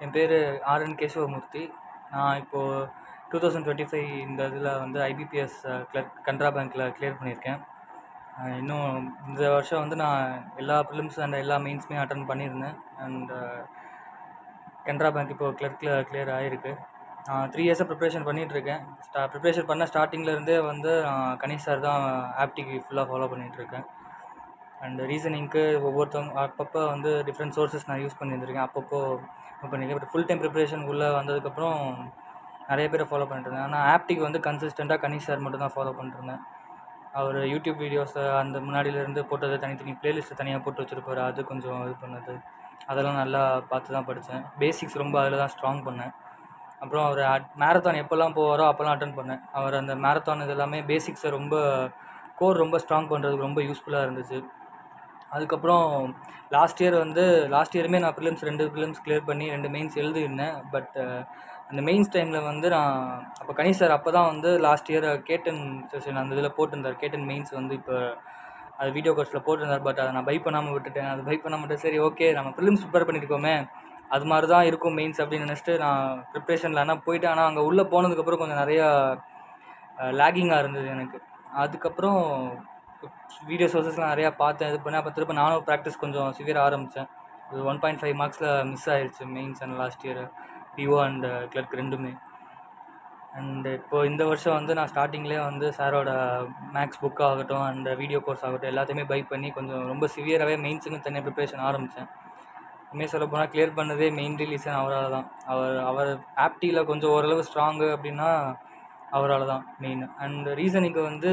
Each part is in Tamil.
என் பேர் ஆர்என் கேசவமூர்த்தி. நான் இப்போது 2025 இந்த இதில் வந்து ஐபிபிஎஸ் கிளர்க் கனரா பேங்க்கில் கிளியர் பண்ணியிருக்கேன். இன்னும் இந்த வருஷம் வந்து நான் எல்லா ப்ரிலிம்ஸ் அண்ட் எல்லா மெயின்ஸுமே அட்டன் பண்ணியிருந்தேன். அண்ட் கனரா பேங்க் இப்போது கிளர்க்கில் கிளியர் ஆகிருக்கு. நான் 3 இயர்ஸாக ப்ரிப்ரேஷன் பண்ணிகிட்ருக்கேன். ப்ரிப்ரேஷன் பண்ண ஸ்டார்டிங்லேருந்தே வந்து கணேஷ் சார் தான் ஆப்டிக்கு ஃபுல்லாக ஃபாலோ பண்ணிகிட்ருக்கேன். அண்ட் ரீசனிங்க்கு ஒவ்வொருத்தவங்க அப்பப்போ வந்து டிஃப்ரெண்ட் சோர்ஸஸ் நான் யூஸ் பண்ணியிருந்திருக்கேன். அப்பப்போ பண்ணியிருக்கேன். பட் ஃபுல் டைம் ப்ரிப்ரேஷன் உள்ளே வந்ததுக்கப்புறம் நிறைய பேரை ஃபாலோ பண்ணிட்டுருந்தேன். ஆனால் ஆப்டிக்கு வந்து கன்சிஸ்டண்ட்டாக கணேஷ் சார் மட்டும் தான் ஃபாலோ பண்ணிட்டுருந்தேன். அவர் யூடியூப் வீடியோஸை அந்த முன்னாடியிலேருந்து போட்டது தனித்தனி ப்ளேலிஸ்ட்டு தனியாக போட்டு வச்சுருப்பார். அது கொஞ்சம் இது பண்ணது, அதெல்லாம் நல்லா பார்த்து தான் படித்தேன். பேசிக்ஸ் ரொம்ப அதில் தான் ஸ்ட்ராங் பண்ணேன். அப்புறம் அவர் மேரத்தான் எப்போல்லாம் போவாரோ அப்போல்லாம் அட்டன் பண்ணேன். அவர் அந்த மேரத்தான் இது எல்லாமே பேசிக்ஸை ரொம்ப கோர் ரொம்ப ஸ்ட்ராங் பண்ணுறதுக்கு ரொம்ப யூஸ்ஃபுல்லாக இருந்துச்சு. அதுக்கப்புறம் லாஸ்ட் இயருமே நான் ப்ரிலிம்ஸ் 2 ப்ரிலிம்ஸ் கிளியர் பண்ணி 2 மெயின்ஸ் எழுதியிருந்தேன். பட் அந்த மெயின்ஸ் டைமில் வந்து நான் அப்போ கணேஷ் சார் அப்போ தான் வந்து லாஸ்ட் இயர் கேட்டன் செஷன் அந்த இதில் போட்டிருந்தார். கேட்டன் மெயின்ஸ் வந்து இப்போ அது வீடியோ கோர்ஸில் போட்டிருந்தார். பட் அதை நான் பை பண்ணாமல் விட்டுட்டேன். அது பை பண்ண மட்டும் சரி ஓகே நம்ம ப்ரிலிம்ஸ் ப்ரிப்பேர் பண்ணியிருக்கோமே, அது மாதிரி தான் இருக்கும் மெயின்ஸ் அப்படின்னு நினச்சிட்டு நான் ப்ரிப்ரேஷனில் ஆனால் போயிட்டேன். ஆனால் அங்கே உள்ளே போனதுக்கப்புறம் கொஞ்சம் நிறையா லேகிங்காக இருந்தது எனக்கு. அதுக்கப்புறம் வீடியோ சோர்ஸஸ்லாம் நிறையா பார்த்தேன், இது பண்ணேன். அப்போ திரும்ப நானும் ப்ராக்டிஸ் கொஞ்சம் சிவியராக ஆரம்பித்தேன். அது 1.5 மார்க்ஸில் மிஸ் ஆயிடுச்சு mains and last year PO and clerk ரெண்டுமே. அண்டு இப்போது இந்த வருஷம் வந்து நான் ஸ்டார்டிங்லேயே வந்து சாரோட மேக்ஸ் புக் ஆகட்டும் அண்ட் வீடியோ கோர்ஸ் ஆகட்டும் எல்லாத்தையுமே பை பண்ணி கொஞ்சம் ரொம்ப சிவியராகவே மெயின்ஸுக்கு தனியாக ப்ரிப்ரேஷன் ஆரம்பித்தேன். உண்மையை சொல்ல போனால் கிளியர் பண்ணதே மெயின் ரீசன் அவரால் தான். அவர் ஆப்டியில் கொஞ்சம் ஓரளவு ஸ்ட்ராங்கு அப்படின்னா அவரால் தான் மெயின். அண்ட் ரீசனிங்கு வந்து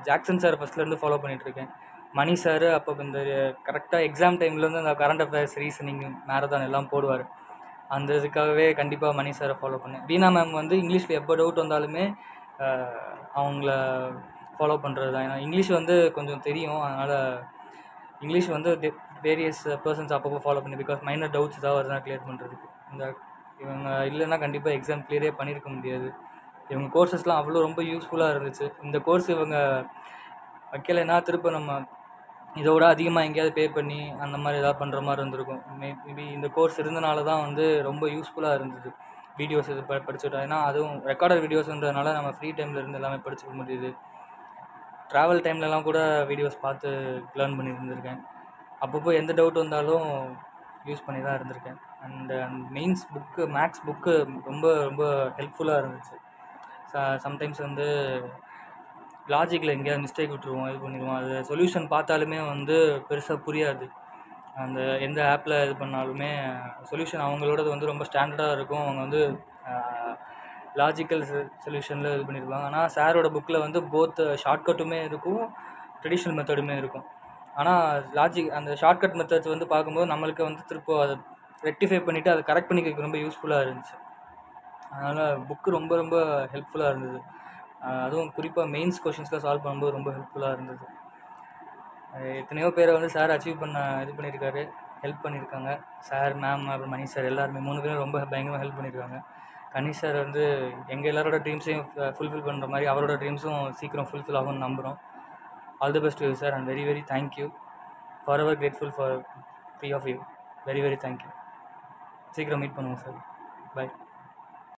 ஜாக்சன் சார் ஃபஸ்ட்லேருந்து ஃபாலோ பண்ணிகிட்ருக்கேன். மணி சார் அப்போ இந்த கரெக்டாக எக்ஸாம் டைம்லேருந்து அந்த கரண்ட் அஃபேர்ஸ் ரீசனிங் மேரத்தான் எல்லாம் போடுவார். அந்த இதுக்காகவே கண்டிப்பாக மணி சாரை ஃபாலோ பண்ணேன். வீணா மேம் வந்து இங்கிலீஷில் எப்போ டவுட் வந்தாலுமே அவங்கள ஃபாலோ பண்ணுறது தான். ஏன்னா இங்கிலீஷ் வந்து கொஞ்சம் தெரியும், அதனால் இங்கிலீஷ் வந்து வேரியஸ் பர்சன்ஸ் அப்பப்போ ஃபாலோ பண்ணி பிகாஸ் மைனர் டவுட்ஸ் ஏதாவது வருதுன்னா கிளியர் பண்ணுறதுக்கு. இவங்க இல்லைன்னா கண்டிப்பாக எக்ஸாம் கிளியரே பண்ணியிருக்க முடியாது. இவங்க கோர்சஸ்லாம் அவ்வளோ ரொம்ப யூஸ்ஃபுல்லாக இருந்துச்சு. இந்த கோர்ஸ் இவங்க வைக்கலைன்னா திரும்ப நம்ம இதோட அதிகமாக எங்கேயாவது பே பண்ணி அந்த மாதிரி ஏதாவது பண்ணுற மாதிரி இருந்திருக்கும். மேபி இந்த கோர்ஸ் இருந்தனால தான் வந்து ரொம்ப யூஸ்ஃபுல்லாக இருந்தது. வீடியோஸ் இது படிச்சுட்டோம். ஏன்னா அதுவும் ரெக்கார்டட் வீடியோஸ்ன்றதுனால நம்ம ஃப்ரீ டைமில் இருந்து எல்லாமே படிச்சுக்க முடியுது. ட்ராவல் டைம்லலாம் கூட வீடியோஸ் பார்த்து லேர்ன் பண்ணி இருந்திருக்கேன். அப்பப்போ எந்த டவுட் வந்தாலும் யூஸ் பண்ணி தான் இருந்திருக்கேன். And mains book maths book ரொம்ப ரொம்ப ஹெல்ப்ஃபுல்லாக இருந்துச்சு. சம்டைம்ஸ் வந்து லாஜிக்கில் எங்கேயாவது மிஸ்டேக் விட்டுருவோம், இது பண்ணிடுவோம். அது சொல்யூஷன் பார்த்தாலுமே வந்து பெருசாக புரியாது. அந்த எந்த ஆப்பில் இது பண்ணாலுமே சொல்யூஷன் அவங்களோடது வந்து ரொம்ப ஸ்டாண்டர்டாக இருக்கும். அவங்க வந்து லாஜிக்கல் சொல்யூஷனில் இது பண்ணியிருப்பாங்க. ஆனால் சாரோட புக்கில் வந்து போத் ஷார்ட்கட்டுமே இருக்கும், ட்ரெடிஷ்னல் மெத்தடுமே இருக்கும். ஆனால் அந்த ஷார்ட்கட் மெத்தட்ஸ் வந்து பார்க்கும்போது நம்மளுக்கு வந்து திரும்ப அதை ரெக்டிஃபை பண்ணிவிட்டு அதை கரெக்ட் பண்ணிக்க ரொம்ப யூஸ்ஃபுல்லாக இருந்துச்சு. அதனால் புக்கு ரொம்ப ரொம்ப ஹெல்ப்ஃபுல்லாக இருந்தது. அதுவும் குறிப்பாக மெயின்ஸ் கொஷின்ஸ்லாம் சால்வ் பண்ணும்போது ரொம்ப ஹெல்ப்ஃபுல்லாக இருந்தது. எத்தனையோ பேரை வந்து சார் அச்சீவ் பண்ண இது பண்ணியிருக்காரு, ஹெல்ப் பண்ணியிருக்காங்க. சார், மேம், அப்புறம் மணி சார் எல்லாருமே 3 பேரும் ரொம்ப பயங்கரமாக ஹெல்ப் பண்ணியிருக்காங்க. கணேஷ் சார் வந்து எங்கள் எல்லாரோட ட்ரீம்ஸையும் ஃபுல்ஃபில் பண்ணுற மாதிரி அவரோட ட்ரீம்ஸும் சீக்கிரம் ஃபுல்ஃபில் ஆகும்னு நம்புகிறோம். All the best to you sir and very very thank you. For grateful for 3 of you. Very very thank you. சீக்கிரம் மீட் பண்ணுவோம் சார். பை.